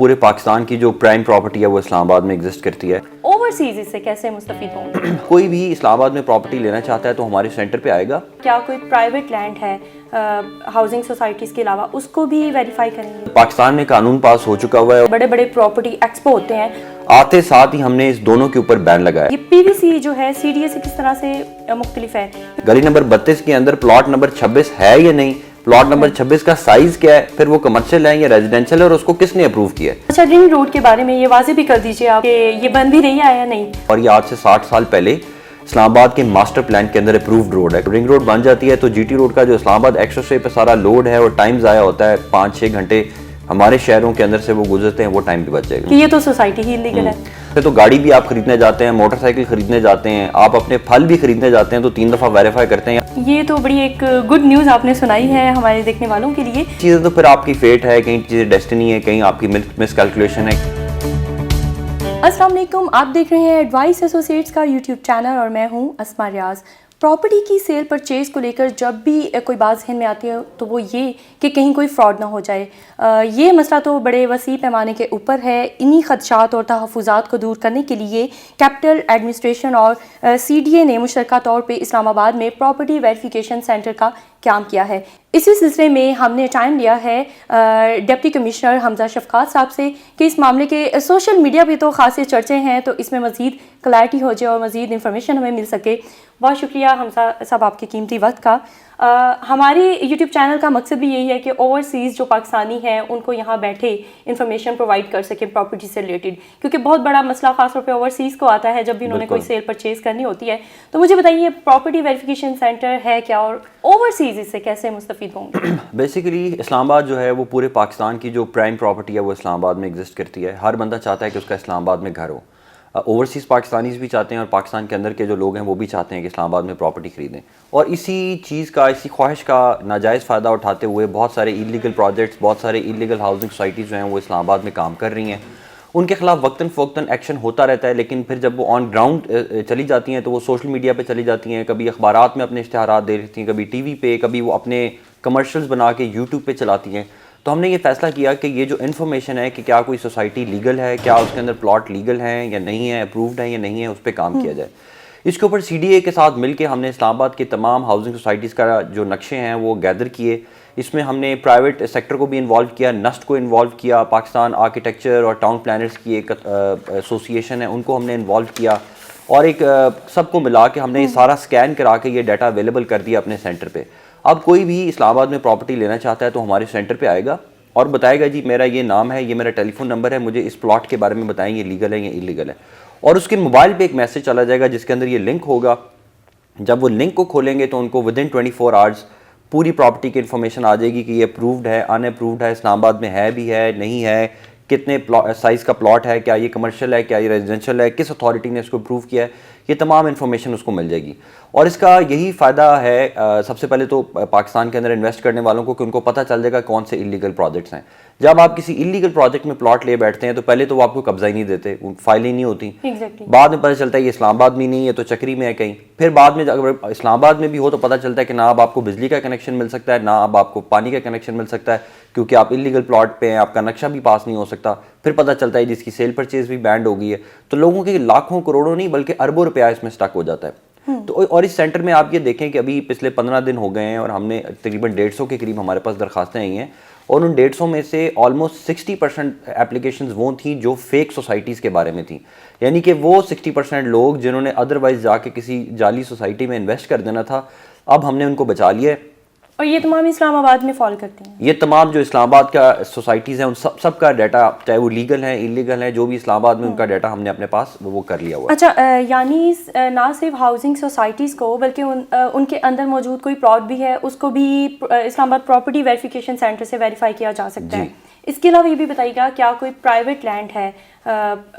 पूरे पाकिस्तान की जो प्राइम प्रॉपर्टी है वो इस्लामाबाद में एग्जिस्ट करती है। ओवरसीज इससे कैसे मुस्तफीद होंगे? कोई भी इस्लामाबाद में प्रॉपर्टी लेना चाहता है तो हमारे सेंटर पे आएगा। क्या कोई प्राइवेट लैंड है हाउसिंग सोसाइटीज के अलावा, उसको भी वेरीफाई करेंगे? पाकिस्तान में कानून पास हो चुका हुआ है, बड़े बड़े प्रॉपर्टी एक्सपो होते हैं, आते साथ ही हमने इस दोनों के ऊपर बैन लगाया। ये पीवीसी जो है सीडीए से किस तरह से मुख्तलिफ है? गली नंबर 32 के अंदर प्लॉट नंबर 26 है या नहीं, प्लॉट नंबर 26 का साइज क्या है, फिर वो कमर्शियल है या रेजिडेंशियल है और उसको किसने अप्रूव किया है। अच्छा, रिंग रोड के बारे में ये वाजे भी कर दीजिए आप कि ये बन भी रही है या नहीं। और ये आज से 60 साल पहले इस्लामाबाद के मास्टर प्लान के अंदर अप्रूव्ड रोड है। रिंग रोड बन जाती है तो जीटी रोड का जो इस्लामाबाद एक्सप्रेसवे पे सारा लोड है और टाइम ज़ाया होता है, 5-6 घंटे हमारे शहरों के अंदर से वो गुजरते हैं, वो टाइम भी बच जाएगा। कि ये तो सोसाइटी ही इलीगल है। तो गाड़ी भी आप खरीदने जाते हैं, मोटरसाइकिल खरीदने जाते हैं, आप अपने फल भी खरीदने जाते हैं तो 3 दफ़ा वेरीफाई करते हैं। ये तो बड़ी एक गुड न्यूज़ आपने सुनाई है हमारे देखने वालों के लिए। चीज़ें तो फिर आपकी फेट है, कहीं चीज़ें डेस्टिनी है, कहीं आपकी मिसकैलकुलेशन है। अस्सलाम वालेकुम, आप देख रहे हैं एडवाइस एसोसिएट्स का यूट्यूब चैनल और मैं हूं अस्मा रियाज। प्रॉपर्टी की सेल परचेज़ को लेकर जब भी कोई बात जहन में आती है तो वो ये कि कहीं कोई फ्रॉड ना हो जाए। ये मसला तो बड़े वसी पैमाने के ऊपर है। इन्हीं खदशात और तहफ़्फ़ुज़ात को दूर करने के लिए कैपिटल एडमिनिस्ट्रेशन और सीडीए ने मुश्तरका तौर पे इस्लामाबाद में प्रॉपर्टी वेरिफिकेशन सेंटर का क़याम किया है। इसी सिलसिले में हमने टाइम लिया है डिप्टी कमिश्नर हमजा शफकात साहब से कि इस मामले के सोशल मीडिया पे तो ख़ासे चर्चे हैं, तो इसमें मज़ीद क्लैरिटी हो जाए और मज़ीद इंफॉर्मेशन हमें मिल सके। बहुत शुक्रिया हमजा साहब आपके कीमती वक्त का। हमारे यूट्यूब चैनल का मकसद भी यही है कि ओवरसीज़ जो पाकिस्तानी हैं उनको यहाँ बैठे इंफॉर्मेशन प्रोवाइड कर सकें प्रॉपर्टी से रिलेटेड, क्योंकि बहुत बड़ा मसला खासतौर पे ओवरसीज़ को आता है जब भी उन्होंने कोई सेल परचेज़ करनी होती है। तो मुझे बताइए, प्रॉपर्टी वेरिफिकेशन सेंटर है क्या और ओवरसीज़ इससे कैसे मुस्तफीद होंगे? बेसिकली इस्लामाबाद जो है वो पूरे पाकिस्तान की जो प्राइम प्रॉपर्टी है वो इस्लामाबाद में एग्जिस्ट करती है। हर बंदा चाहता है कि उसका इस्लामाबाद में घर हो। ओवरसीज़ पाकिस्तानीज़ भी चाहते हैं और पाकिस्तान के अंदर के जो लोग हैं वो भी चाहते हैं कि इस्लामाबाद में प्रॉपर्टी खरीदें। और इसी चीज़ का, इसी ख्वाहिश का नाजायज़ फ़ायदा उठाते हुए बहुत सारे इलीगल प्रोजेक्ट्स, बहुत सारे इलीगल हाउसिंग सोसाइटीज़ जो हैं वो इस्लामाबाद में काम कर रही हैं। उनके खिलाफ वक्तन फ़वक्तन एक्शन होता रहता है, लेकिन फिर जब वो ऑन ग्राउंड चली जाती हैं तो वो सोशल मीडिया पे चली जाती हैं, कभी अखबारात में अपने इश्तिहारात दे देती हैं, कभी टीवी पे, कभी वो अपने कमर्शियल्स बना के यूट्यूब पे चलाती हैं। तो हमने ये फ़ैसला किया कि ये जो इन्फॉर्मेशन है कि क्या कोई सोसाइटी लीगल है, क्या उसके अंदर प्लॉट लीगल हैं या नहीं है, अप्रूव्ड है या नहीं है, उस पर काम किया जाए। इसके ऊपर सीडीए के साथ मिलके हमने इस्लामाबाद के तमाम हाउसिंग सोसाइटीज़ का जो नक्शे हैं वो गैदर किए। इसमें हमने प्राइवेट सेक्टर को भी इन्वॉल्व किया, नस्ट को इन्वॉल्व किया, पाकिस्तान आर्किटेक्चर और टाउन प्लानर्स की एक एसोसिएशन है उनको हमने इन्वॉल्व किया और एक सबको मिला के हमने ये सारा स्कैन करा के ये डाटा अवेलेबल कर दिया अपने सेंटर पे। अब कोई भी इस्लामाबाद में प्रॉपर्टी लेना चाहता है तो हमारे सेंटर पे आएगा और बताएगा जी मेरा ये नाम है, ये मेरा टेलीफोन नंबर है, मुझे इस प्लॉट के बारे में बताएं, ये लीगल है या इलीगल है। और उसके मोबाइल पे एक मैसेज चला जाएगा जिसके अंदर ये लिंक होगा। जब वो लिंक को खोलेंगे तो उनको विदिन 24 आवर्स पूरी प्रॉपर्टी की इन्फॉर्मेशन आ जाएगी कि ये अप्रूव्ड है, अनअप्रूव्ड है, इस्लामाबाद में है भी है, नहीं है, कितने साइज़ का प्लॉट है, क्या ये कमर्शियल है, क्या ये रेजिडेंशियल है, किस अथॉरिटी ने इसको अप्रूव किया है, ये तमाम इन्फॉर्मेशन उसको मिल जाएगी। और इसका यही फ़ायदा है सबसे पहले तो पाकिस्तान के अंदर इन्वेस्ट करने वालों को कि उनको पता चल जाएगा कौन से इलीगल प्रोजेक्ट्स हैं। जब आप किसी इलीगल प्रोजेक्ट में प्लॉट ले बैठते हैं तो पहले तो वो आपको कब्जा ही नहीं देते, फाइलें नहीं होती। बाद में पता चलता है ये इस्लामाबाद में नहीं है तो चक्री में है कहीं। फिर बाद में अगर इस्लामाबाद में भी हो तो पता चलता है कि ना अब आपको बिजली का कनेक्शन मिल सकता है, ना अब आपको पानी का कनेक्शन मिल सकता है क्योंकि आप इलीगल प्लॉट पे हैं, आपका नक्शा भी पास नहीं हो सकता। फिर पता चलता है जिसकी सेल परचेज भी बैंड हो गई है। तो लोगों के लाखों करोड़ों नहीं बल्कि अरबों रुपया इसमें स्टक हो जाता है। तो और इस सेंटर में आप ये देखें कि अभी पिछले 15 दिन हो गए हैं और हमने तकरीबन 150 के करीब हमारे पास दरखास्तें आई हैं और उन 150 में से ऑलमोस्ट 60% एप्लीकेशंस वो थी जो फेक सोसाइटीज़ के बारे में थी। यानी कि वो 60% लोग जिन्होंने अदरवाइज जाके किसी जाली सोसाइटी में इन्वेस्ट कर देना था, अब हमने उनको बचा लिया है। और ये तमाम इस्लामाबाद में फॉल करते हैं। ये तमाम जो इस्लामाबाद का सोसाइटीज़ हैं उन सब का डाटा, चाहे वो लीगल है इलीगल है, जो भी इस्लामाबाद में उनका डाटा हमने अपने पास वो कर लिया हुआ है। अच्छा, यानी ना सिर्फ हाउसिंग सोसाइटीज़ को बल्कि उनके अंदर मौजूद कोई प्लॉट भी है उसको भी इस्लामाबाद प्रॉपर्टी वेरिफिकेशन सेंटर से वेरीफाई किया जा सकता है। इसके अलावा ये भी बताइएगा, क्या कोई प्राइवेट लैंड है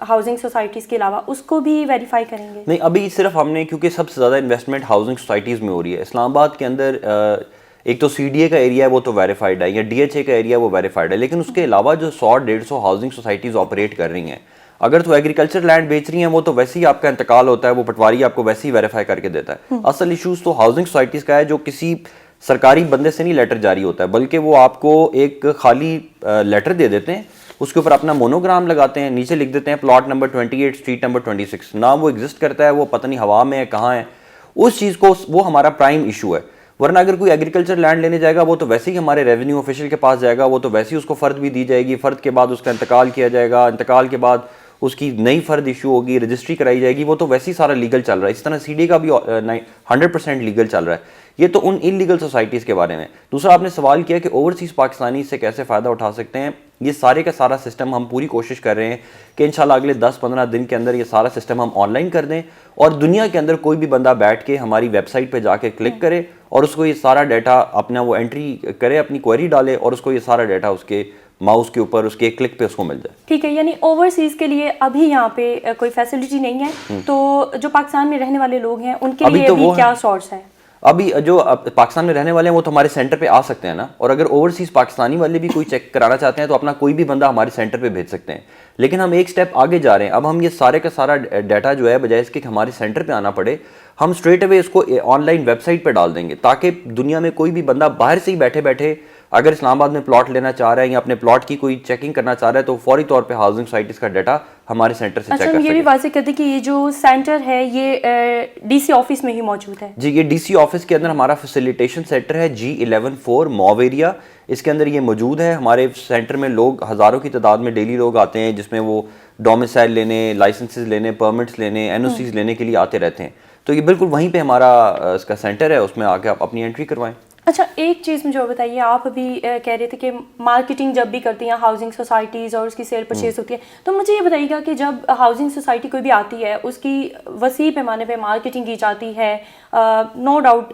हाउसिंग सोसाइटीज़ के अलावा, उसको भी वेरीफाई करेंगे? नहीं, अभी सिर्फ हमने, क्योंकि सबसे ज़्यादा इन्वेस्टमेंट हाउसिंग सोसाइटीज़ में हो रही है इस्लामाबाद के अंदर। एक तो सीडीए का एरिया है वो तो वेरीफाइड है, या डीएचए का एरिया वो वेरीफाइड है, लेकिन उसके अलावा जो 100-150 हाउसिंग सोसाइटीज़ ऑपरेट कर रही हैं, अगर तो एग्रीकल्चर लैंड बेच रही हैं वो तो वैसे ही आपका इंतकाल होता है, वो पटवारी आपको वैसे ही वेरीफाई करके देता है। असल इशूज़ तो हाउसिंग सोसाइटीज़ का है जो किसी सरकारी बंदे से नहीं लेटर जारी होता है, बल्कि वो आपको एक खाली लेटर दे देते हैं उसके ऊपर अपना मोनोग्राम लगाते हैं, नीचे लिख देते हैं प्लॉट नंबर 28 स्ट्रीट नंबर 26, ना वो एग्जिस्ट करता है, वो पता नहीं हवा में है कहाँ है, उस चीज़ को वो हमारा प्राइम इशू है। वरना अगर कोई एग्रीकल्चर लैंड लेने जाएगा वो तो वैसे ही हमारे रेवेन्यू ऑफिशियल के पास जाएगा, वो तो वैसे ही उसको फ़र्द भी दी जाएगी, फ़र्द के बाद उसका इंतकाल किया जाएगा, इंतकाल के बाद उसकी नई फ़र्द इशू होगी, रजिस्ट्री कराई जाएगी, वो तो वैसे ही सारा लीगल चल रहा है। इस तरह सीडी का भी 100% लीगल चल रहा है। ये तो उन इलीगल सोसाइटीज़ के बारे में। दूसरा आपने सवाल किया कि ओवरसीज़ पाकिस्तानी इससे कैसे फ़ायदा उठा सकते हैं। ये सारे का सारा सिस्टम हम पूरी कोशिश कर रहे हैं कि इंशाल्लाह अगले 10-15 दिन के अंदर ये सारा सिस्टम हम ऑनलाइन कर दें और दुनिया के अंदर कोई भी बंदा बैठ के हमारी वेबसाइट पे जाके क्लिक करे और उसको ये सारा डाटा अपना वो एंट्री करे, अपनी क्वेरी डाले और उसको ये सारा डाटा उसके माउस के ऊपर उसके एक क्लिक पे उसको मिल जाए। ठीक है, यानी ओवरसीज़ के लिए अभी यहाँ पे कोई फैसिलिटी नहीं है, तो जो पाकिस्तान में रहने वाले लोग हैं उनके लिए तो अभी क्या सोर्स है? अभी जो पाकिस्तान में रहने वाले हैं वो तो हमारे सेंटर पे आ सकते हैं ना, और अगर ओवरसीज़ पाकिस्तानी वाले भी कोई चेक कराना चाहते हैं तो अपना कोई भी बंदा हमारे सेंटर पे भेज सकते हैं। लेकिन हम एक स्टेप आगे जा रहे हैं। अब हम ये सारे का सारा डाटा जो है बजाय इसके कि हमारे सेंटर पे आना पड़े, हम स्ट्रेट अवे इसको ऑनलाइन वेबसाइट पे डाल देंगे ताकि दुनिया में कोई भी बंदा बाहर से ही बैठे बैठे अगर इस्लामाबाद में प्लॉट लेना चाह रहा है या अपने प्लॉट की कोई चेकिंग करना चाह रहा है तो फौरी तौर पे हाउसिंग सोसाइटीज़ का डाटा हमारे सेंटर से चेक कर अच्छा, सकें। ये भी वाज़ेह कर दें कि ये जो सेंटर है ये डीसी ऑफिस में ही मौजूद है। जी, ये डीसी ऑफिस के अंदर हमारा फैसिलिटेशन सेंटर है G11-4 मॉव एरिया, इसके अंदर ये मौजूद है। हमारे सेंटर में लोग हज़ारों की तादाद में डेली लोग आते हैं जिसमें वो डोमिसाइल लेने, लाइसेंसेस लेने, परमिट्स लेने, एनओसीज लेने के लिए आते रहते हैं। तो ये बिल्कुल वहीं पे हमारा इसका सेंटर है, उसमें आके आप अपनी एंट्री करवाएं। अच्छा, एक चीज़ मुझे और बताइए, आप अभी कह रहे थे कि मार्केटिंग जब भी करती हैं हाउसिंग सोसाइटीज़ और उसकी सेल परचेज होती है, तो मुझे ये बताइएगा कि जब हाउसिंग सोसाइटी कोई भी आती है उसकी वसी पैमाने पे मार्केटिंग की जाती है, नो डाउट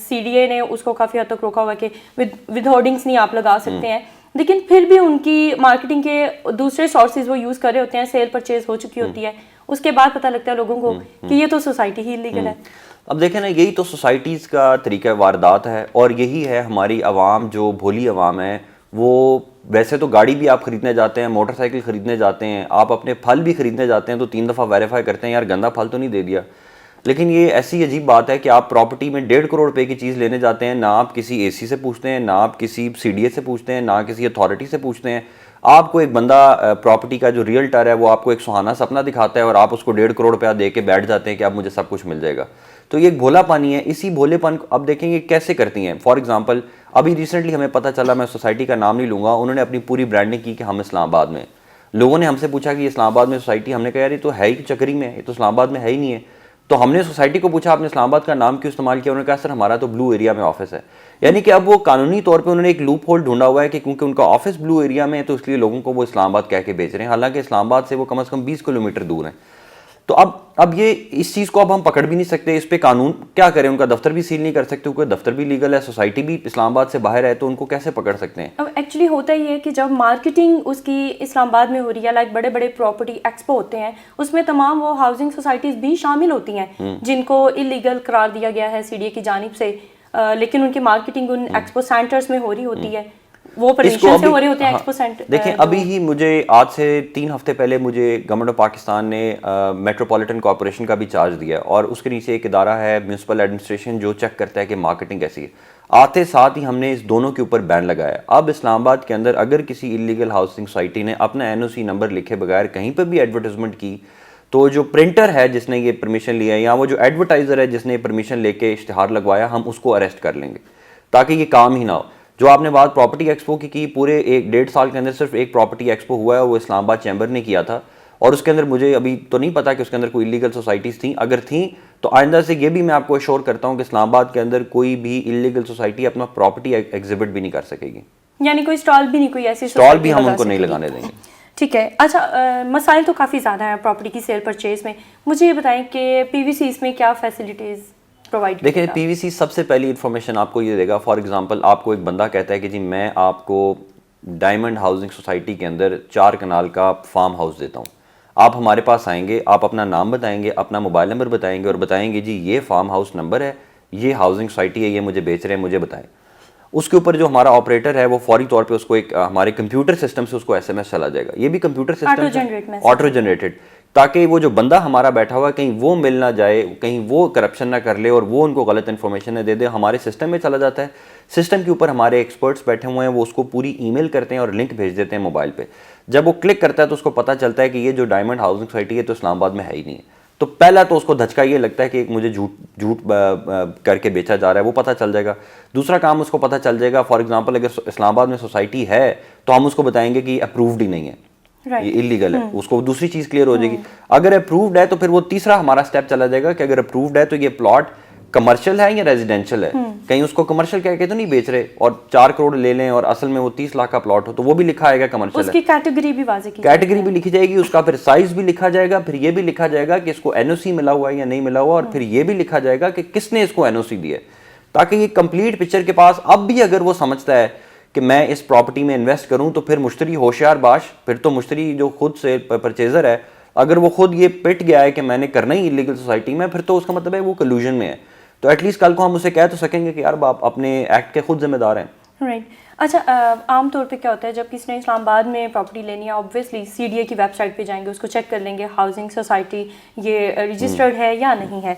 CDA ने उसको काफ़ी हद तक रोका हुआ है कि विद होर्डिंग्स नहीं आप लगा सकते हैं, लेकिन फिर भी उनकी मार्केटिंग के दूसरे सोर्सेज वो यूज़ कर रहे होते हैं, सेल परचेज हो चुकी होती है, उसके बाद पता लगता है लोगों को कि ये तो सोसाइटी ही इलीगल है। अब देखें ना, यही तो सोसाइटीज़ का तरीका वारदात है और यही है हमारी आवाम जो भोली आवाम है। वो वैसे तो गाड़ी भी आप ख़रीदने जाते हैं, मोटरसाइकिल ख़रीदने जाते हैं, आप अपने फल भी ख़रीदने जाते हैं तो 3 दफ़ा वेरीफाई करते हैं यार गंदा फल तो नहीं दे दिया। लेकिन ये ऐसी अजीब बात है कि आप प्रॉपर्टी में 1.5 करोड़ रुपए की चीज़ लेने जाते हैं, ना आप किसी AC से पूछते हैं, ना आप किसी CDA से पूछते हैं, ना किसी अथॉरिटी से पूछते हैं। आपको एक बंदा प्रॉपर्टी का जो रियल्टर है वो आपको एक सुहाना सपना दिखाता है और आप उसको 1.5 करोड़ रुपया दे के बैठ जाते हैं कि अब मुझे सब कुछ मिल जाएगा। तो ये एक भोला पानी है। इसी भोलेपन को अब देखेंगे कैसे करती हैं। फॉर एग्जांपल अभी रिसेंटली हमें पता चला, मैं सोसाइटी का नाम नहीं लूँगा, उन्होंने अपनी पूरी ब्रांडिंग की कि हम इस्लामाबाद में। लोगों ने हमसे पूछा कि इस्लामाबाद में सोसाइटी, हमने कहा यार ये तो है ही चक्री में, ये तो इस्लामाबाद में है ही नहीं है। तो हमने सोसाइटी को पूछा आपने इस्लामाबाद का नाम क्यों इस्तेमाल किया, उन्होंने कहा सर हमारा तो ब्लू एरिया में ऑफिस है। यानी कि अब वो कानूनी तौर पे उन्होंने एक लूप होल ढूंढा हुआ है कि क्योंकि उनका ऑफिस ब्लू एरिया में है तो इसलिए लोगों को वो इस्लामाबाद कह के बेच रहे हैं, हालांकि इस्लामाबाद से वो कम से कम 20 किलोमीटर दूर हैं। तो अब ये इस चीज़ को अब हम पकड़ भी नहीं सकते, इस पे कानून क्या करें, उनका दफ्तर भी सील नहीं कर सकते क्योंकि दफ्तर भी लीगल है, सोसाइटी भी इस्लामाबाद से बाहर है, तो उनको कैसे पकड़ सकते हैं। अब एक्चुअली होता ही है कि जब मार्केटिंग उसकी इस्लामाबाद में हो रही है, लाइक बड़े बड़े प्रॉपर्टी एक्सपो होते हैं, उसमें तमाम वो हाउसिंग सोसाइटीज़ भी शामिल होती हैं जिनको इलीगल करार दिया गया है CDA की जानिब से, लेकिन उनकी मार्केटिंग उन एक्सपो सेंटर्स में हो रही होती है, वो परमिशन से हो रहे होते हैं एक्सपो सेंटर। देखें अभी ही मुझे आज से 3 हफ्ते पहले मुझे गवर्नमेंट ऑफ पाकिस्तान ने मेट्रोपॉलिटन कॉर्पोरेशन का भी चार्ज दिया और उसके नीचे एक इदारा है म्यूनसिपल एडमिनिस्ट्रेशन जो चेक करता है कि मार्केटिंग कैसी है। आते साथ ही हमने इस दोनों के ऊपर बैन लगाया। अब इस्लामाबाद के अंदर अगर किसी इलीगल हाउसिंग सोसाइटी ने अपना NOC नंबर लिखे बगैर कहीं पर भी एडवर्टाइजमेंट की तो जो प्रिंटर है जिसने ये परमिशन लिया है या वो जो एडवर्टाइज़र है जिसने परमिशन लेके इश्तिहार लगवाया, हम उसको अरेस्ट कर लेंगे ताकि ये काम ही ना हो। जो आपने बात प्रॉपर्टी एक्सपो की पूरे 1-1.5 साल के अंदर सिर्फ एक प्रॉपर्टी एक्सपो हुआ है, वो इस्लामाबाद चैम्बर ने किया था और उसके अंदर मुझे अभी तो नहीं पता कि उसके अंदर कोई इलीगल सोसाइटीज़ थी। अगर थी तो आइंदा से ये भी मैं आपको अश्योर करता हूँ कि इस्लामाबाद के अंदर कोई भी इलीगल सोसाइटी अपना प्रॉपर्टी एग्जिबिट भी नहीं कर सकेगी, यानी कोई स्टॉल भी नहीं, कोई ऐसी स्टॉल भी हम उनको नहीं लगाने देंगे। ठीक है। अच्छा, मसाइल तो काफ़ी ज़्यादा है प्रॉपर्टी की सेल परचेज में, मुझे ये बताएं कि PVC इसमें क्या फैसिलिटीज़ प्रोवाइड। देखिए PVC सबसे पहली इन्फॉर्मेशन आपको ये देगा। फॉर एग्जांपल आपको एक बंदा कहता है कि जी मैं आपको डायमंड हाउसिंग सोसाइटी के अंदर 4 कनाल का फार्म हाउस देता हूँ, आप हमारे पास आएंगे, आप अपना नाम बताएंगे, अपना मोबाइल नंबर बताएंगे और बताएंगे जी ये फार्म हाउस नंबर है, ये हाउसिंग सोसाइटी है, ये मुझे बेच रहे हैं, मुझे बताएं। उसके ऊपर जो हमारा ऑपरेटर है वो फौरी तौर पे उसको एक हमारे कंप्यूटर सिस्टम से उसको एसएमएस चला जाएगा। ये भी कंप्यूटर सिस्टम ऑटो जनरेटेड, ताकि वो जो बंदा हमारा बैठा हुआ है कहीं वो मिल ना जाए, कहीं वो करप्शन ना कर ले और वो उनको गलत इन्फॉर्मेशन ना दे दे। हमारे सिस्टम में चला जाता है, सिस्टम के ऊपर हमारे एक्सपर्ट्स बैठे हुए हैं, वो उसको पूरी ईमेल करते हैं और लिंक भेज देते हैं मोबाइल पे। जब वो क्लिक करता है तो उसको पता चलता है कि ये जो डायमंड हाउसिंग सोसाइटी है तो इस्लामाबाद में है ही नहीं है। तो पहला तो उसको धचका ये लगता है कि एक मुझे झूठ करके बेचा जा रहा है, वो पता चल जाएगा। दूसरा काम उसको पता चल जाएगा, फॉर एग्जांपल अगर इस्लामाबाद में सोसाइटी है तो हम उसको बताएंगे कि अप्रूव्ड ही नहीं है, ये इलीगल है, उसको दूसरी चीज क्लियर हो जाएगी। अगर अप्रूव्ड है तो फिर वो तीसरा हमारा स्टेप चला जाएगा कि अगर अप्रूव्ड है तो ये प्लॉट कमर्शियल है या रेजिडेंशियल है। कहीं उसको कमर्शियल कह के तो नहीं बेच रहे और 4 करोड़ ले लें और असल में वो 30 लाख का प्लॉट हो, तो वो भी लिखा आएगा कमर्शियल है। उसकी कैटेगरी भी वाज़ेह की कैटेगरी भी लिखी जाएगी, उसका फिर साइज भी लिखा जाएगा, फिर ये भी लिखा जाएगा कि इसको एनओसी मिला हुआ है या नहीं मिला हुआ, और फिर ये भी लिखा जाएगा कि किसने इसको एनओसी दिया, ताकि ये कंप्लीट पिक्चर के पास अब भी अगर वो समझता है कि मैं इस प्रॉपर्टी में इन्वेस्ट करूं तो फिर मुश्तरी होशियार बाश, फिर तो मुश्तरी जो खुद से परचेजर है, अगर वो खुद ये पिट गया है कि मैंने करना ही इलीगल सोसाइटी में, फिर तो उसका मतलब है वो कल्यूजन में है। तो एटलीस्ट कल को हम उसे कह तो सकेंगे कि यार आप अपने एक्ट के खुद जिम्मेदार हैं। राइट। अच्छा, आम तौर पे क्या होता है जब किसी ने इस्लामाबाद में प्रॉपर्टी लेनी है, ऑब्वियसली सीडीए की वेबसाइट पे जाएंगे, उसको चेक कर लेंगे हाउसिंग सोसाइटी ये रजिस्टर्ड है या नहीं है।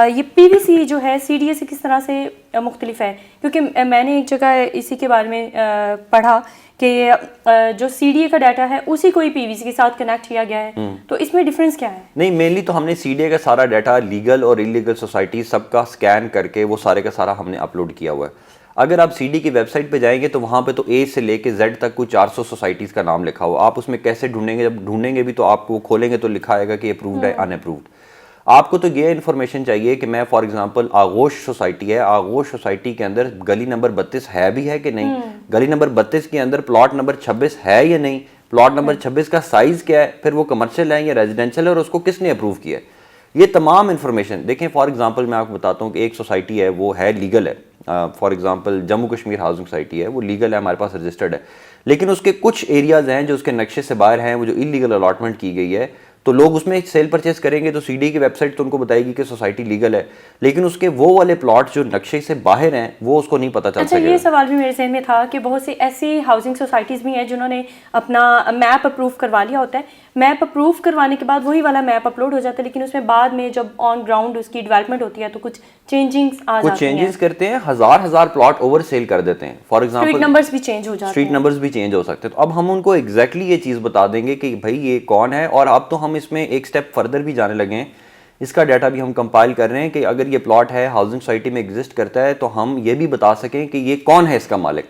ये पीवीसी जो है सीडीए से किस तरह से मुख्तलिफ है? क्योंकि मैंने एक जगह इसी के बारे में पढ़ा कि जो सीडीए का डाटा है उसी को ही पीवीसी के साथ कनेक्ट किया गया है, तो इसमें डिफरेंस क्या है? नहीं, मेनली तो हमने सीडीए का सारा डाटा लीगल और इलीगल सोसाइटी सबका स्कैन करके वो सारे का सारा हमने अपलोड किया हुआ है। अगर आप सीडी की वेबसाइट पे जाएंगे तो वहाँ पे तो ए से लेके जेड तक कुछ 400 सोसाइटीज़ का नाम लिखा हुआ। आप उसमें कैसे ढूंढेंगे? जब ढूंढेंगे भी तो आपको खोलेंगे तो लिखा आएगा कि अप्रूव्ड है, अनअप्रूव्ड। आपको तो ये इन्फॉर्मेशन चाहिए कि मैं फॉर एग्जांपल आगोश सोसाइटी है, आगोश सोसाइटी के अंदर गली नंबर 32 है भी है कि नहीं, गली नंबर 32 के अंदर प्लॉट नंबर 26 है या नहीं, प्लॉट नंबर 26 का साइज़ क्या है, फिर वो कमर्शियल है या रेजिडेंशियल है और उसको किसने अप्रूव किया है। ये तमाम इन्फॉर्मेशन देखें। फॉर एग्जांपल मैं आपको बताता हूँ कि एक सोसाइटी है वो है लीगल है, for example Jammu Kashmir housing society है, वो लीगल है, हमारे पास रजिस्टर्ड है, लेकिन उसके कुछ एरियाज़ हैं जो उसके नक्शे से बाहर हैं, वो जो इलीगल अलॉटमेंट की गई है, तो लोग उसमें सेल परचेस करेंगे तो सीडी की वेबसाइट तो उनको बताएगी कि सोसाइटी लीगल है, लेकिन उसके वो वाले प्लॉट जो नक्शे से बाहर हैं वो उसको नहीं पता चल सकेगा। ये सवाल भी मेरे जहन में था कि बहुत सी ऐसी हाउसिंग सोसाइटीज़ भी हैं जिन्होंने अपना मैप अप्रूव करवा लिया होता है, मैप अप्रूव करवाने के बाद वही वाला मैप अपलोड हो जाता है, लेकिन उसमें बाद में जब ऑन ग्राउंड उसकी डेवलपमेंट होती है तो कुछ चेंजिंग्स आ जाती हैं, कुछ चेंजेस करते हैं, हजार प्लॉट ओवर सेल कर देते हैं। फॉर एग्जांपल स्ट्रीट नंबर्स भी चेंज हो जाते हैं, स्ट्रीट नंबर्स भी चेंज हो सकते हैं। तो अब हम उनको एग्जैक्टली ये चीज़ बता देंगे कि भाई ये कौन है, और अब तो हम इसमें एक स्टेप फर्दर भी जाने लगे हैं, इसका डाटा भी हम कंपाइल कर रहे हैं कि अगर ये प्लॉट है हाउसिंग सोसाइटी में एग्जिस्ट करता है तो हम ये भी बता सकें कि ये कौन है इसका मालिक,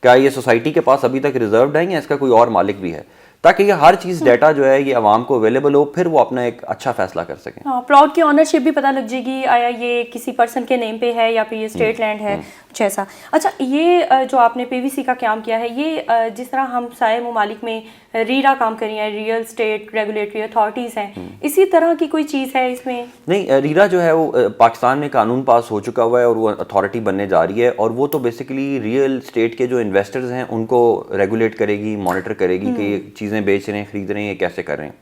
क्या ये सोसाइटी के पास अभी तक रिजर्व्ड है या इसका कोई और मालिक भी है, ताकि ये हर चीज़ डाटा जो है ये आवाम को अवेलेबल हो, फिर वो अपना एक अच्छा फैसला कर सकें। हाँ, प्लॉट की ऑनरशिप भी पता लग जाएगी, आया ये किसी पर्सन के नेम पे है या फिर ये स्टेट लैंड है, कुछ ऐसा। अच्छा, ये जो आपने पीवीसी का काम किया है, ये जिस तरह हम सारे ममालिक में रीरा काम कर रही हैं, रियल स्टेट रेगुलेटरी अथॉरिटीज़ हैं, इसी तरह की कोई चीज़ है इसमें? नहीं, रीरा जो है वो पाकिस्तान में कानून पास हो चुका हुआ है और वो अथॉरिटी बनने जा रही है, और वो तो बेसिकली रियल स्टेट के जो इन्वेस्टर्स हैं उनको रेगुलेट करेगी, मॉनिटर करेगी कि ये चीज़ें बेच रहे हैं, खरीद रहे हैं, ये कैसे कर रहे हैं।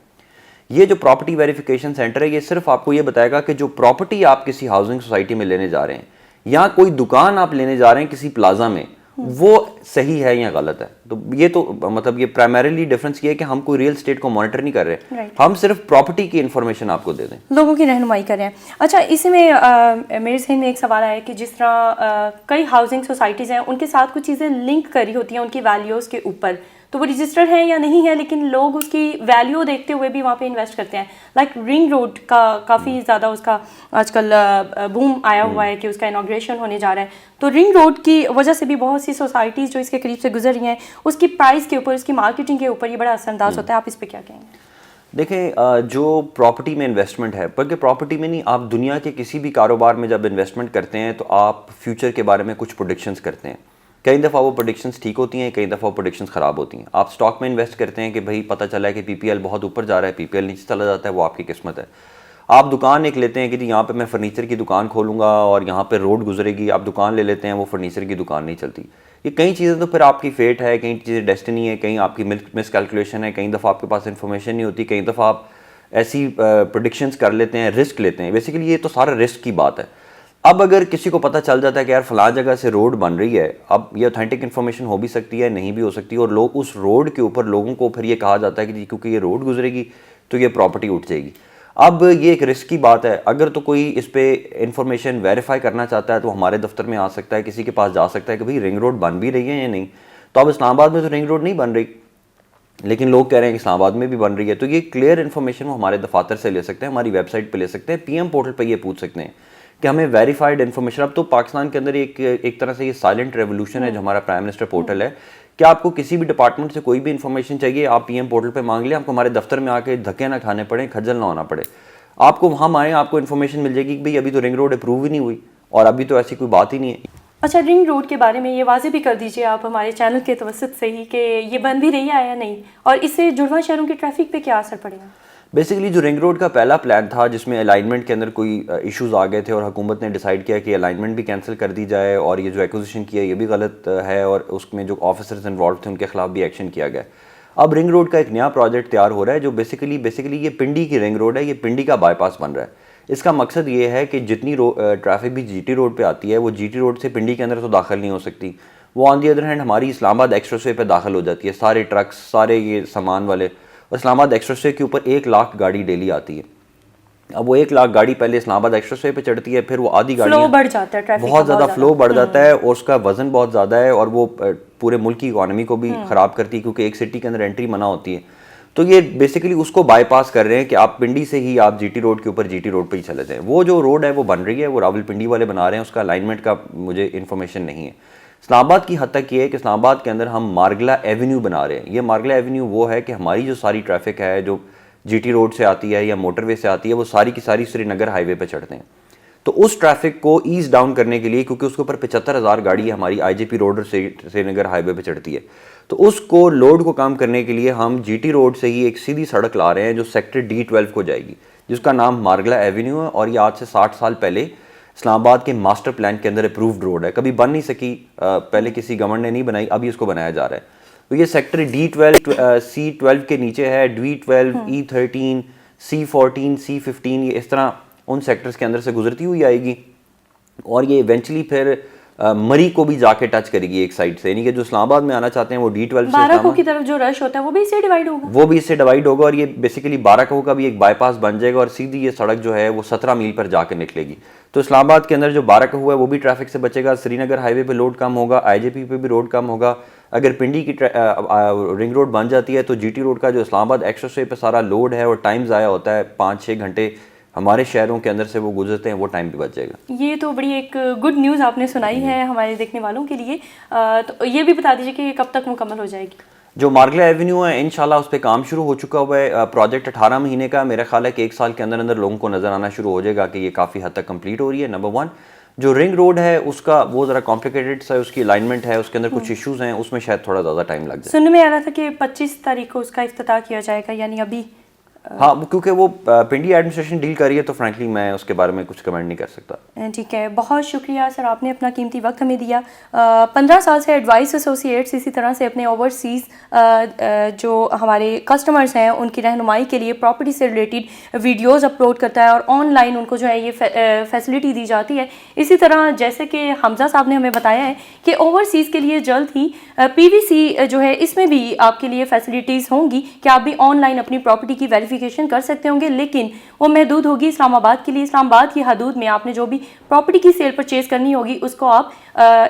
ये जो प्रॉपर्टी वेरिफिकेशन सेंटर है ये सिर्फ आपको ये बताएगा कि जो प्रॉपर्टी आप किसी हाउसिंग सोसाइटी में लेने जा रहे हैं या कोई दुकान आप लेने जा रहे हैं किसी प्लाजा में, वो सही है या गलत है। तो ये तो मतलब ये प्राइमरीली डिफरेंस ये है कि हम कोई रियल स्टेट को मॉनिटर नहीं कर रहे, हम सिर्फ प्रॉपर्टी की इन्फॉर्मेशन आपको दे दें, लोगों की रहनुमाई कर रहे हैं। अच्छा, इसमें मेरे जहन में एक सवाल आया कि जिस तरह कई हाउसिंग सोसाइटीज़ हैं उनके साथ कुछ चीज़ें लिंक करी होती हैं उनकी वैल्यूज़ के ऊपर, तो वो रजिस्टर्ड है या नहीं है, लेकिन लोग उसकी वैल्यू देखते हुए भी वहाँ पे इन्वेस्ट करते हैं। लाइक रिंग रोड का काफ़ी ज़्यादा उसका आजकल बूम आया हुआ है कि उसका इनॉग्रेशन होने जा रहा है, तो रिंग रोड की वजह से भी बहुत सी सोसाइटीज़ जो इसके करीब से गुजर रही हैं उसकी प्राइस के ऊपर, उसकी मार्केटिंग के ऊपर ये बड़ा असरअंदाज होता है। आप इस पर क्या कहेंगे? देखें, जो प्रॉपर्टी में इन्वेस्टमेंट है, बल्कि प्रॉपर्टी में नहीं, आप दुनिया के किसी भी कारोबार में जब इन्वेस्टमेंट करते हैं तो आप फ्यूचर के बारे में कुछ प्रोडिक्शंस करते हैं। कई दफ़ा वो प्रोडिक्शंस ठीक होती हैं, कई दफ़ा वो प्रोडिक्शंस ख़राब होती हैं। आप स्टॉक में इन्वेस्ट करते हैं कि भाई पता चला है कि पीपीएल बहुत ऊपर जा रहा है, पीपीएल नीचे चला जाता है, वो आपकी किस्मत है। आप दुकान एक लेते हैं कि जी यहाँ पे मैं फ़र्नीचर की दुकान खोलूँगा और यहाँ पे रोड गुजरेगी, आप दुकान ले लेते हैं, वो फर्नीचर की दुकान नहीं चलती। ये कई चीज़ें तो फिर आपकी फेट है, कई चीज़ें डेस्टिनी है, कहीं आपकी मिसकैलकुलेशन है, कई दफ़ा आपके पास इन्फॉर्मेशन नहीं होती, कई दफ़ा आप ऐसी प्रोडिक्शंस कर लेते हैं, रिस्क लेते हैं। बेसिकली ये तो सारा रिस्क की बात है। अब अगर किसी को पता चल जाता है कि यार फलां जगह से रोड बन रही है, अब ये ऑथेंटिक इन्फॉर्मेशन हो भी सकती है, नहीं भी हो सकती, और लोग उस रोड के ऊपर लोगों को फिर ये कहा जाता है कि जी क्योंकि ये रोड गुजरेगी तो ये प्रॉपर्टी उठ जाएगी। अब ये एक रिस्क की बात है। अगर तो कोई इस पे इंफॉर्मेशन वेरीफाई करना चाहता है तो हमारे दफ्तर में आ सकता है, किसी के पास जा सकता है कि भाई रिंग रोड बन भी रही है या नहीं। तो अब इस्लामाबाद में तो रिंग रोड नहीं बन रही, लेकिन लोग कह रहे हैं कि इस्लामाबाद में भी बन रही है, तो ये क्लियर इन्फॉर्मेशन वो हमारे दफातर से ले सकते हैं, हमारी वेबसाइट पे ले सकते हैं, पीएम पोर्टल पे ये पूछ सकते हैं कि हमें वेरीफाइड इन्फॉर्मेशन। अब तो पाकिस्तान के अंदर एक तरह से ये साइलेंट रेवोल्यूशन है जो हमारा प्राइम मिनिस्टर पोर्टल है कि आपको किसी भी डिपार्टमेंट से कोई भी इन्फॉर्मेशन चाहिए आप पीएम पोर्टल पे मांग लें, आपको हमारे दफ्तर में आके धक्के ना खाने पड़े, खज्जल ना होना पड़े, आपको वहाँ आए आपको इन्फॉर्मेशन मिल जाएगी कि भाई अभी तो रिंग रोड अप्रूव ही नहीं हुई और अभी तो ऐसी कोई बात ही नहीं है। अच्छा, रिंग रोड के बारे में ये वाज़ेह भी कर दीजिए आप हमारे चैनल के तवसत से ही कि ये बन भी रही है या नहीं, और इससे जुड़वा शहरों के ट्रैफिक पे क्या असर पड़ेगा? बेसिकली जो रिंग रोड का पहला प्लान था जिसमें अलाइनमेंट के अंदर कोई इश्यूज आ गए थे और हुकूमत ने डिसाइड किया कि अलाइनमेंट भी कैंसिल कर दी जाए और ये जो एक्विजिशन किया ये भी गलत है और उसमें जो ऑफिसर्स इन्वॉल्व थे उनके खिलाफ भी एक्शन किया गया। अब रिंग रोड का एक नया प्रोजेक्ट तैयार हो रहा है जो बेसिकली ये पिंडी की रिंग रोड है, ये पिंडी का बाईपास बन रहा है। इसका मकसद ये है कि जितनी ट्रैफिक भी जीटी रोड पे आती है वो जीटी रोड से पिंडी के अंदर तो दाखिल नहीं हो सकती, वो ऑन दी अदर हैंड हमारी इस्लामाबाद एक्सप्रेसवे पे दाखिल हो जाती है, सारे ट्रक्स सारे ये सामान वाले। और इस्लामाबाद एक्सप्रेसवे के ऊपर 1 लाख गाड़ी डेली आती है। अब वो 1 लाख गाड़ी पहले इस्लामाबाद एक्सप्रेसवे पे चढ़ती है, फिर वो आधी गाड़ी फ्लो बढ़ जाता है, ट्रैफिक बहुत ज़्यादा फ्लो बढ़ जाता है और उसका वजन बहुत ज़्यादा है और वो पूरे मुल्क की इकॉनमी को भी ख़राब करती है क्योंकि एक सिटी के अंदर एंट्री मना होती है। तो ये बेसिकली उसको बाईपास कर रहे हैं कि आप पिंडी से ही आप जीटी रोड के ऊपर जीटी रोड पे ही चले जाएं। वो जो रोड है वो बन रही है, वो रावलपिंडी वाले बना रहे हैं, उसका अलाइनमेंट का मुझे इन्फॉर्मेशन नहीं है। इस्लामाबाद की हद तक ये है कि इस्लामाबाद के अंदर हम मार्गला एवेन्यू बना रहे हैं। ये मार्गला एवेन्यू वो है कि हमारी जो सारी ट्रैफिक है जो जीटी रोड से आती है या मोटरवे से आती है वो सारी की सारी श्रीनगर हाईवे पे चढ़ते हैं। तो उस ट्रैफिक को ईज डाउन करने के लिए, क्योंकि उसके ऊपर 75,000 गाड़ी हमारी आईजेपी रोड और श्रीनगर हाईवे पे चढ़ती है, तो उसको लोड को कम करने के लिए हम जीटी रोड से ही एक सीधी सड़क ला रहे हैं जो सेक्टर D12 को जाएगी, जिसका नाम मार्गला एवेन्यू है। और ये आज से 60 साल पहले इस्लामाबाद के मास्टर प्लान के अंदर अप्रूव्ड रोड है, कभी बन नहीं सकी, पहले किसी गवर्नमेंट ने नहीं बनाई, अभी इसको बनाया जा रहा है। तो ये सेक्टर D12 C12 के नीचे है, D12 E13 C14 C15, ये इस तरह उन सेक्टर्स के अंदर से गुजरती हुई आएगी और ये इवेंचुअली फिर मरी को भी जाके टच करेगी एक साइड से, यानी कि जो इस्लामाबाद में आना चाहते हैं वो D12 से बाराको की तरफ जो रश होता है वो भी इससे डिवाइड होगा, वो भी इससे डिवाइड होगा और ये बेसिकली बाराको का भी एक बाईपास बन जाएगा और सीधी ये सड़क जो है वो 17 मील पर जाकर निकलेगी। तो इस्लामाबाद के अंदर जो बाराको हुआ है वो भी ट्रैफिक से बचेगा, श्रीनगर हाईवे पे लोड कम होगा, आईजेपी पे भी रोड कम होगा। अगर पिंडी की रिंग रोड बन जाती है तो जीटी रोड का जो इस्लामाबाद एक्सप्रेसवे पे सारा लोड है और टाइम ज़ाया होता है, 5-6 घंटे हमारे शहरों के अंदर से वो गुजरते हैं, वो टाइम भी बच जाएगा। ये तो बड़ी एक गुड न्यूज़ आपने सुनाई है हमारे देखने वालों के लिए। तो ये भी बता दीजिए कि कब तक मुकम्मल हो जाएगी? जो मार्गला एवेन्यू है इंशाल्लाह उस पर काम शुरू हो चुका हुआ है। प्रोजेक्ट 18 महीने का, मेरा ख्याल है कि 1 साल के अंदर अंदर लोगों को नज़र आना शुरू हो जाएगा कि ये काफ़ी हद तक कंप्लीट हो रही है। नंबर 1 जो रिंग रोड है उसका वो ज़रा कॉम्प्लिकेटेड सा उसकी अलाइनमेंट है, उसके अंदर कुछ इश्यूज हैं, उसमें शायद थोड़ा ज़्यादा टाइम लग जाए। सुनने में आ रहा था कि 25 तारीख को उसका इफ्तिताह किया जाएगा, यानी अभी। हाँ, क्योंकि वो पिंडी एडमिनिस्ट्रेशन डील कर रही है तो फ्रैंकली मैं उसके बारे में कुछ कमेंट नहीं कर सकता। ठीक है, बहुत शुक्रिया सर, आपने अपना कीमती वक्त हमें दिया। 15 साल से एडवाइस एसोसिएट्स इसी तरह से अपने ओवरसीज़ जो हमारे कस्टमर्स हैं उनकी रहनुमाई के लिए प्रॉपर्टी से रिलेटेड वीडियोस अपलोड करता है और ऑनलाइन उनको जो है ये फैसिलिटी दी जाती है। इसी तरह जैसे कि हमजा साहब ने हमें बताया है कि ओवरसीज़ के लिए जल्द ही PVC जो है इसमें भी आपके लिए फैसिलिटीज़ होंगी कि आप भी ऑनलाइन अपनी प्रॉपर्टी की वेरिफिकेशन कर सकते होंगे, लेकिन वो महदूद होगी इस्लामाबाद के लिए। इस्लामाबाद की हदूद में आपने जो भी प्रॉपर्टी की सेल परचेज करनी होगी उसको आप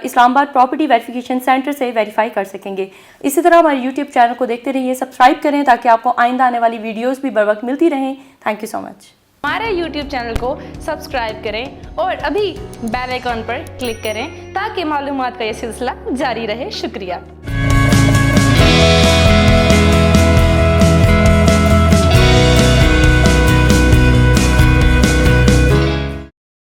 इस्लामाबाद प्रॉपर्टी वेरिफिकेशन सेंटर से वेरीफाई कर सकेंगे। इसी तरह हमारे यूट्यूब चैनल को देखते रहिए, सब्सक्राइब करें ताकि आपको आइंदा आने वाली वीडियोज़ भी बर वक्त मिलती रहें। Thank you so much. हमारे YouTube चैनल को सब्सक्राइब करें और अभी बेल आइकॉन पर क्लिक करें ताकि मालूमात का ये सिलसिला जारी रहे। शुक्रिया।